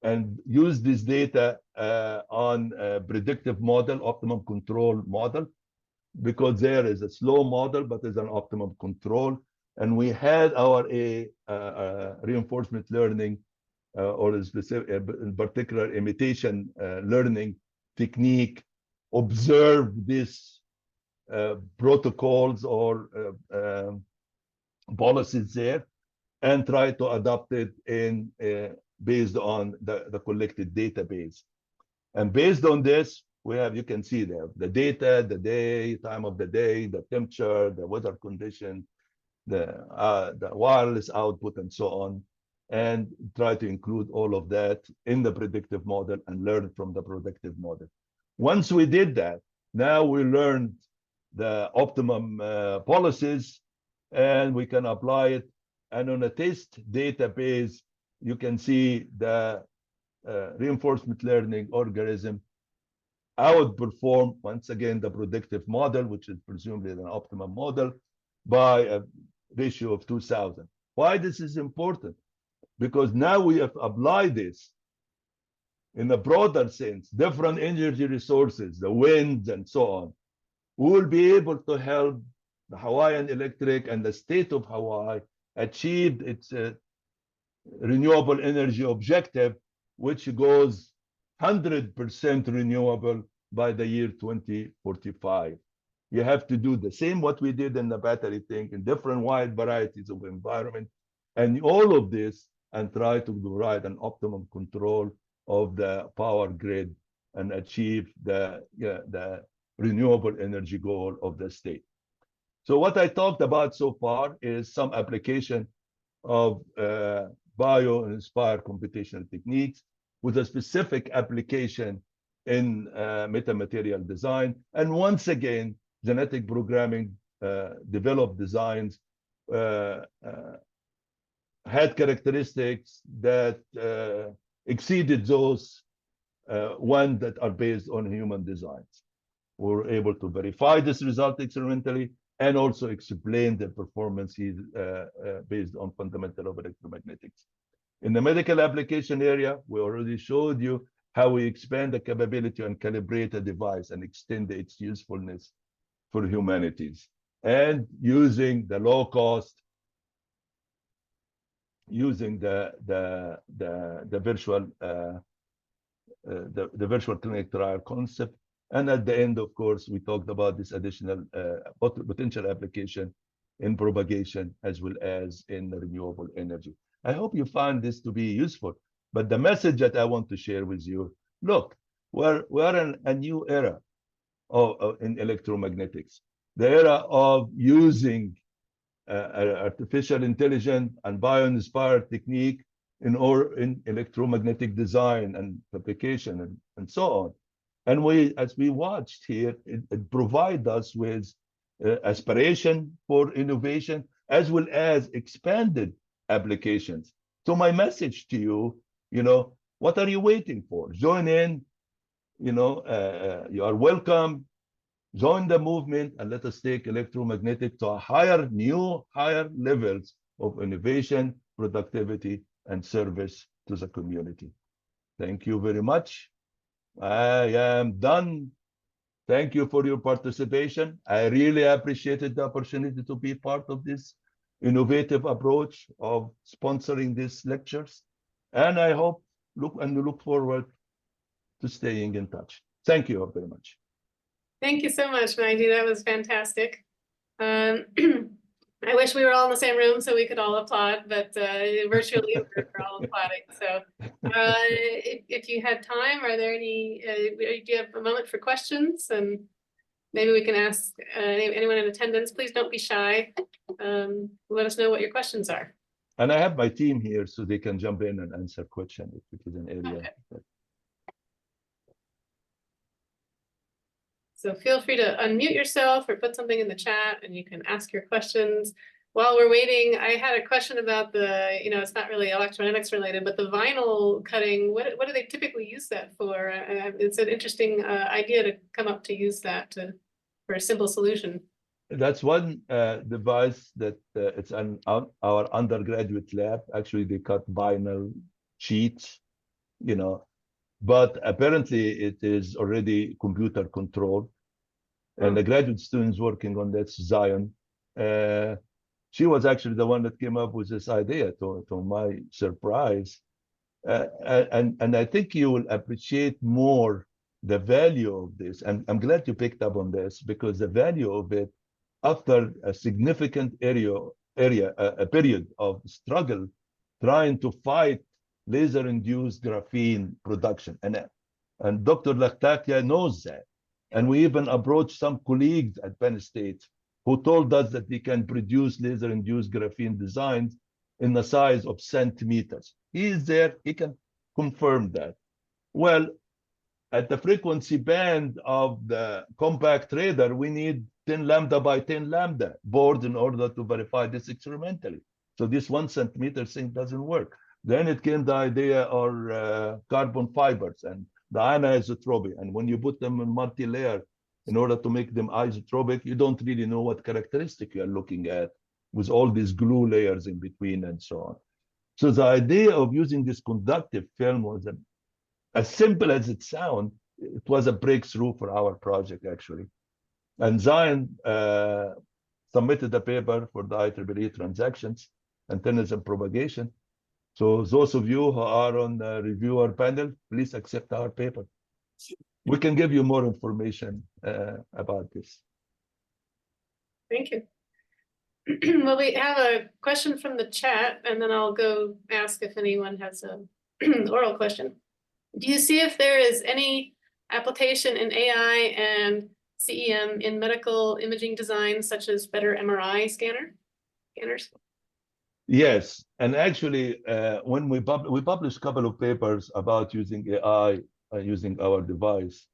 Speaker 2: and use this data on a predictive model, optimum control model, because there is a slow model, but there's an optimum control. And we had our reinforcement learning or a specific, in particular, imitation learning technique, observe these protocols or policies there, and try to adopt it in based on the collected database. And based on this, we have, you can see there, the data, the day, time of the day, the temperature, the weather condition, the wireless output, and so on. and try to include all of that in the predictive model and learn from the predictive model. Once we did that, now we learned the optimum policies, and we can apply it. And on a test database, you can see the reinforcement learning algorithm outperform, once again, the predictive model, which is presumably an optimum model, by a ratio of 2,000. Why this is important? Because now we have applied this in a broader sense, different energy resources, the wind and so on. We will be able to help the Hawaiian Electric and the state of Hawaii achieve its renewable energy objective, which goes 100% renewable by the year 2045. You have to do the same what we did in the battery thing in different wide varieties of environment, and all of this, and try to provide an optimum control of the power grid and achieve the renewable energy goal of the state. So what I talked about so far is some application of bio-inspired computational techniques with a specific application in metamaterial design. And once again, genetic programming developed designs had characteristics that exceeded those one that are based on human designs. We were able to verify this result experimentally and also explain the performances based on fundamental of electromagnetics. In the medical application area, we already showed you how we expand the capability and calibrate a device and extend its usefulness for humanities. And using the low cost, using the virtual clinic trial concept. And at the end, of course, we talked about this additional potential application in propagation as well as in renewable energy. I hope you find this to be useful. But the message that I want to share with you, look, we're in a new era in electromagnetics, the era of using artificial intelligence and bio-inspired technique in electromagnetic design and application and so on. And as we watched here, it provides us with aspiration for innovation as well as expanded applications. So my message to you, what are you waiting for? Join in, you are welcome. Join the movement and let us take electromagnetic to higher levels of innovation, productivity, and service to the community. Thank you very much. I am done. Thank you for your participation. I really appreciated the opportunity to be part of this innovative approach of sponsoring these lectures. And I look forward to staying in touch. Thank you very much.
Speaker 3: Thank you so much, Magdy. That was fantastic. I wish we were all in the same room so we could all applaud, but virtually we're all applauding. So if you had time, are there any, do you have a moment for questions? And maybe we can ask anyone in attendance, please don't be shy. Let us know what your questions are.
Speaker 2: And I have my team here so they can jump in and answer questions if it is an area.
Speaker 3: Okay. So feel free to unmute yourself or put something in the chat and you can ask your questions. While we're waiting, I had a question about it's not really electromagnetics related, but the vinyl cutting, what do they typically use that for? It's an interesting idea to come up to use that for a simple solution.
Speaker 2: That's one device that it's our undergraduate lab. Actually, they cut vinyl sheets, but apparently it is already computer controlled. And the graduate students working on that, Zion, she was actually the one that came up with this idea, to my surprise. And I think you will appreciate more the value of this. And I'm glad you picked up on this, because the value of it, after a significant a period of struggle trying to fight laser-induced graphene production. And Dr. Laktakia knows that. And we even approached some colleagues at Penn State who told us that they can produce laser-induced graphene designs in the size of centimeters. He is there, he can confirm that. Well, at the frequency band of the compact radar, we need 10 lambda by 10 lambda board in order to verify this experimentally. So this 1 centimeter thing doesn't work. Then it came the idea of carbon fibers and the anisotropic. And when you put them in multi-layer in order to make them isotropic, you don't really know what characteristic you are looking at with all these glue layers in between and so on. So the idea of using this conductive film was as simple as it sounds, it was a breakthrough for our project, actually. And Zion submitted a paper for the IEEE transactions, antennas and propagation. So those of you who are on the reviewer panel, please accept our paper. We can give you more information about this.
Speaker 3: Thank you. Well, we have a question from the chat, and then I'll go ask if anyone has an oral question. Do you see if there is any application in AI and CEM in medical imaging design, such as better MRI scanners?
Speaker 2: Yes, and actually, when we published a couple of papers about using AI using our device,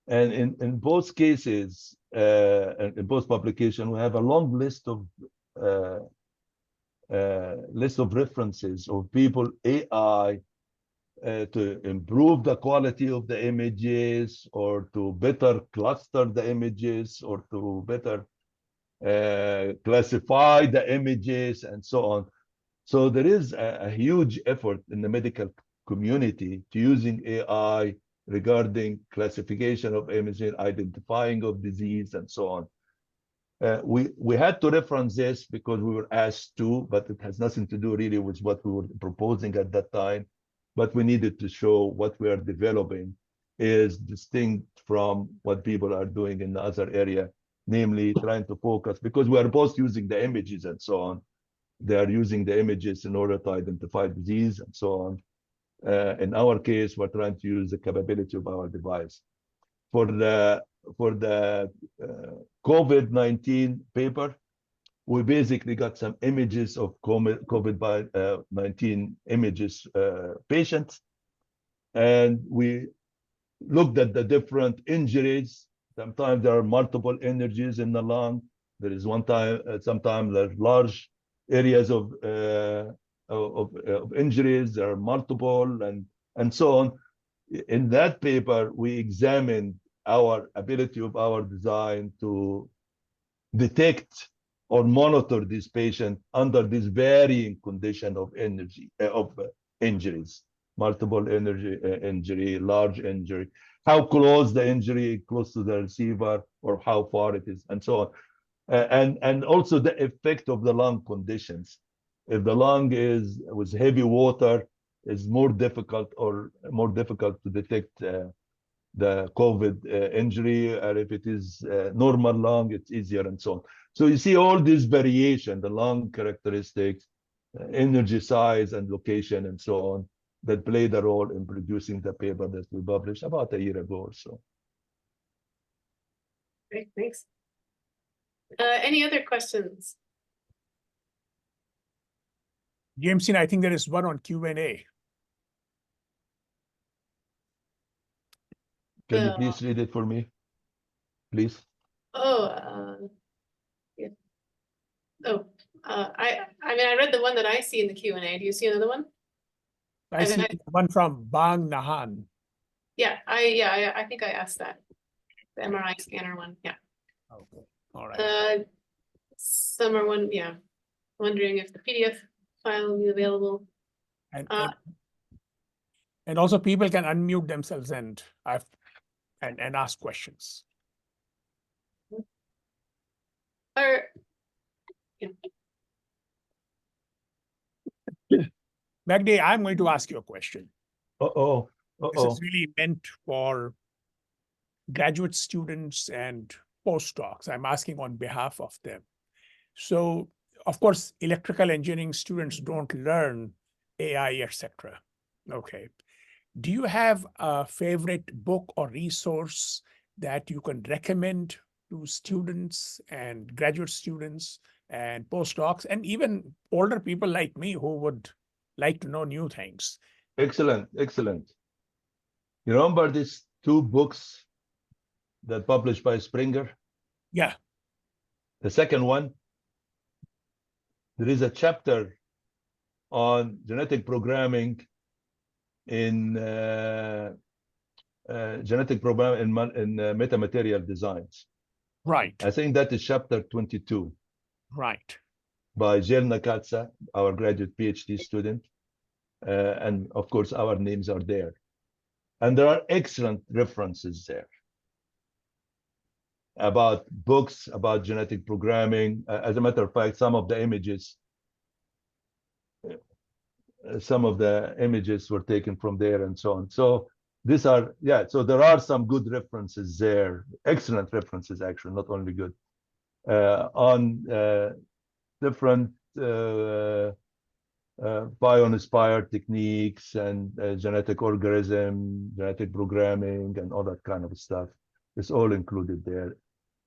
Speaker 2: and in both cases, in both publications, we have a long list of references of people AI to improve the quality of the images, or to better cluster the images, or to better classify the images, and so on. So there is a huge effort in the medical community to using AI regarding classification of imaging, identifying of disease, and so on. We had to reference this because we were asked to, but it has nothing to do really with what we were proposing at that time. But we needed to show what we are developing is distinct from what people are doing in the other area, namely trying to focus, because we are both using the images and so on. They are using the images in order to identify disease and so on. In our case, we're trying to use the capability of our device. For the COVID-19 paper, we basically got some images of COVID-19 images patients, and we looked at the different injuries. Sometimes there are multiple injuries in the lung. There is sometimes there's large areas of injuries. There are multiple and so on. In that paper, we examined our ability of our design to detect or monitor this patient under this varying condition of injuries, multiple injury, large injury, how close the injury, close to the receiver, or how far it is, and so on. And also the effect of the lung conditions. If the lung is with heavy water, is more difficult to detect the COVID injury, or if it is normal lung, it's easier, and so on. So you see all this variation, the lung characteristics, energy size and location, and so on, that played a role in producing the paper that we published about a year ago or so.
Speaker 3: Great, thanks. Any other questions?
Speaker 1: James, I think there is one on Q&A.
Speaker 2: Can you please read it for me, please?
Speaker 3: Yeah. I mean, I read the one that I see in the Q&A. Do you see another one?
Speaker 1: I see one from Bang Nahan.
Speaker 3: Yeah, I think I asked that. The MRI scanner one, yeah.
Speaker 1: Okay, all right.
Speaker 3: Some are wondering if the PDF file will be available.
Speaker 1: And also people can unmute themselves and ask questions. Magdy, I'm going to ask you a question. This is really meant for graduate students and postdocs. I'm asking on behalf of them. So, of course, electrical engineering students don't learn AI, etc. Okay. Do you have a favorite book or resource that you can recommend to students and graduate students and postdocs, and even older people like me who would like to know new things.
Speaker 2: Excellent, excellent. You remember these two books that published by Springer?
Speaker 1: Yeah.
Speaker 2: The second one, there is a chapter on genetic programming in genetic programming in metamaterial designs.
Speaker 1: Right.
Speaker 2: I think that is chapter 22
Speaker 1: Right.
Speaker 2: by Jill Nakatsa, our graduate PhD student. And of course, our names are there. And there are excellent references there about books about genetic programming. As a matter of fact, some of the images were taken from there and so on. So these are, yeah, so there are some good references there, excellent references, actually, not only good, on different Bioinspired techniques and genetic organism, genetic programming, and all that kind of stuff. It's all included there.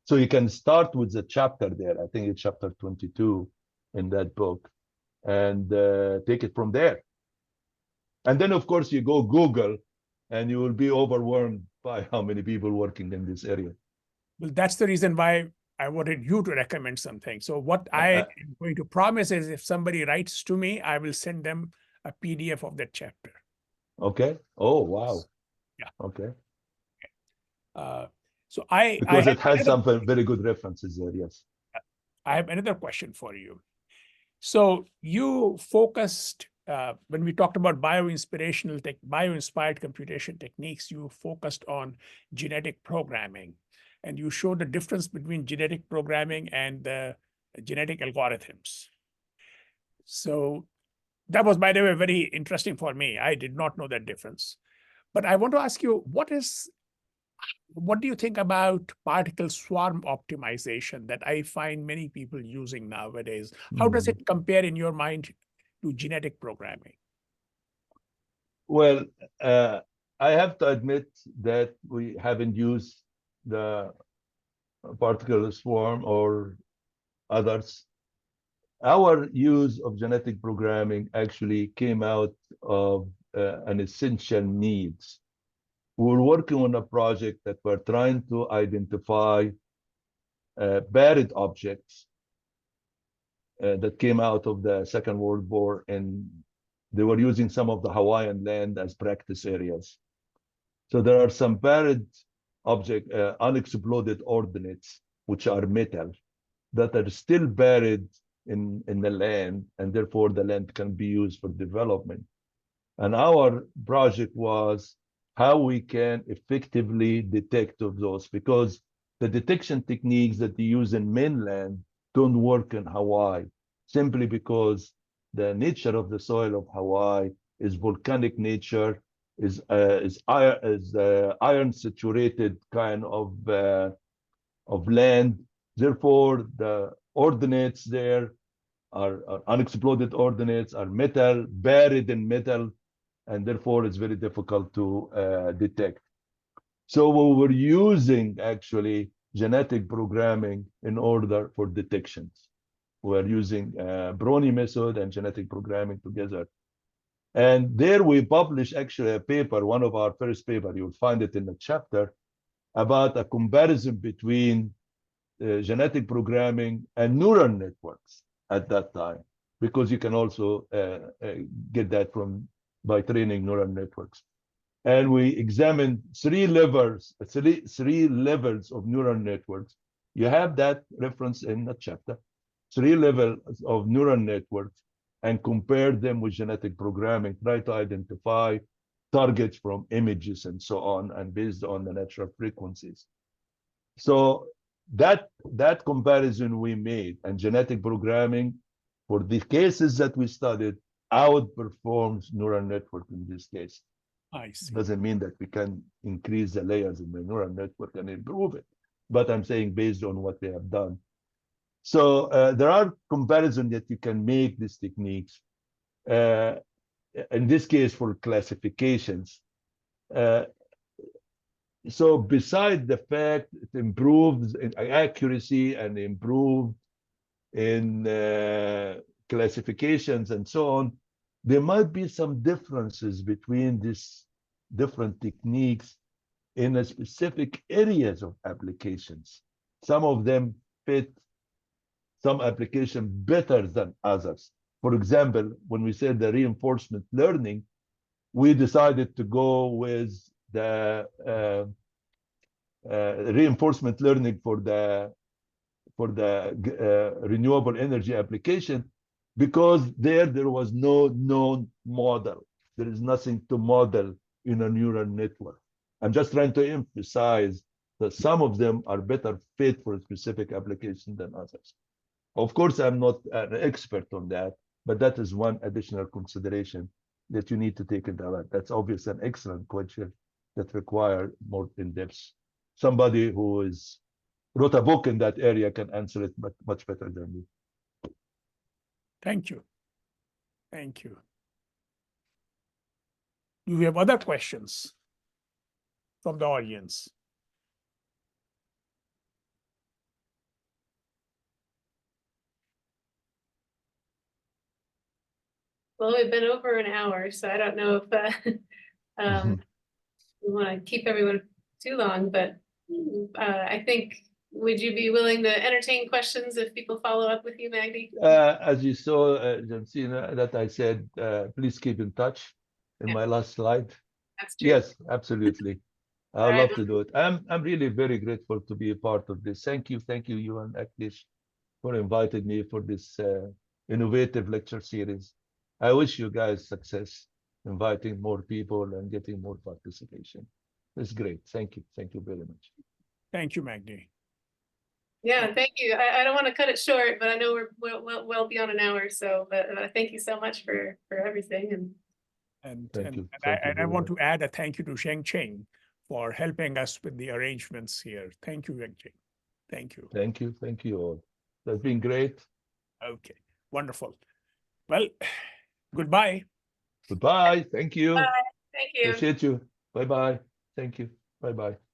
Speaker 2: So you can start with the chapter there. I think it's chapter 22 in that book, and take it from there. And then, of course, you go Google, and you will be overwhelmed by how many people working in this area.
Speaker 1: Well, that's the reason why I wanted you to recommend something. So what I am going to promise is if somebody writes to me, I will send them a PDF of that chapter.
Speaker 2: Okay. Oh, wow.
Speaker 1: Yeah.
Speaker 2: Okay.
Speaker 1: So
Speaker 2: because it has some very good references there. Yes.
Speaker 1: I have another question for you. So you focused, when we talked about bioinspired computation techniques, you focused on genetic programming, and you showed the difference between genetic programming and the genetic algorithms. So that was, by the way, very interesting for me. I did not know that difference. But I want to ask you, what do you think about particle swarm optimization that I find many people using nowadays? How does it compare in your mind to genetic programming?
Speaker 2: Well, I have to admit that we haven't used the particle swarm or others. Our use of genetic programming actually came out of an essential needs. We were working on a project that we're trying to identify buried objects that came out of the Second World War, and they were using some of the Hawaiian land as practice areas. So there are some buried object, unexploded ordnance, which are metal, that are still buried in the land, and therefore the land can be used for development. And our project was how we can effectively detect of those, because the detection techniques that they use in mainland don't work in Hawaii, simply because the nature of the soil of Hawaii is volcanic nature, is iron saturated kind of land. Therefore, the ordinates there are unexploded ordinates, are metal, buried in metal, and therefore it's very difficult to detect. So we were using actually genetic programming in order for detections. We're using Brony method and genetic programming together. And there we published actually a paper, one of our first paper, you'll find it in the chapter, about a comparison between genetic programming and neural networks at that time, because you can also get that by training neural networks. And we examined three levels of neural networks. You have that reference in the chapter. 3 levels of neural networks, and compare them with genetic programming, try to identify targets from images and so on, and based on the natural frequencies. So that comparison we made, and genetic programming for the cases that we studied outperforms neural network in this case.
Speaker 1: I see.
Speaker 2: Doesn't mean that we can increase the layers in the neural network and improve it, but I'm saying based on what they have done. So there are comparisons that you can make these techniques. In this case, for classifications. So besides the fact it improves accuracy and improved in classifications and so on, there might be some differences between these different techniques in a specific areas of applications. Some of them fit some application better than others. For example, when we said the reinforcement learning, we decided to go with the reinforcement learning for the renewable energy application, because there was no known model. There is nothing to model in a neural network. I'm just trying to emphasize that some of them are better fit for a specific application than others. Of course, I'm not an expert on that, but that is one additional consideration that you need to take into account. That's obviously an excellent question that requires more in-depth. Somebody who wrote a book in that area can answer it much better than me.
Speaker 1: Thank you. Thank you. Do we have other questions from the audience?
Speaker 3: Well, we've been over an hour, so I don't know if we want to keep everyone too long, but I think, would you be willing to entertain questions if people follow up with you, Magdy?
Speaker 2: As you saw, Jensina, that I said, please keep in touch in my last slide.
Speaker 3: That's true.
Speaker 2: Yes, absolutely. I'd
Speaker 3: All
Speaker 2: love
Speaker 3: right.
Speaker 2: to do it. I'm really very grateful to be a part of this. Thank you, you and Aklish, for inviting me for this innovative lecture series. I wish you guys success, inviting more people and getting more participation. It's great. Thank you very much.
Speaker 1: Thank you, Magdy.
Speaker 3: Yeah, thank you. I don't want to cut it short, but I know we're well beyond an hour. So, but thank you so much for everything.
Speaker 1: And
Speaker 2: Thank you
Speaker 1: I want
Speaker 2: very
Speaker 1: to add a thank you to Sheng Cheng for helping us with the arrangements here. Thank you, Sheng Cheng. Thank you.
Speaker 2: Thank you all. That's been great.
Speaker 1: Okay, wonderful. Well, goodbye.
Speaker 2: Goodbye. Thank you.
Speaker 3: Bye. Thank you.
Speaker 2: Appreciate you. Bye-bye. Thank you. Bye-bye.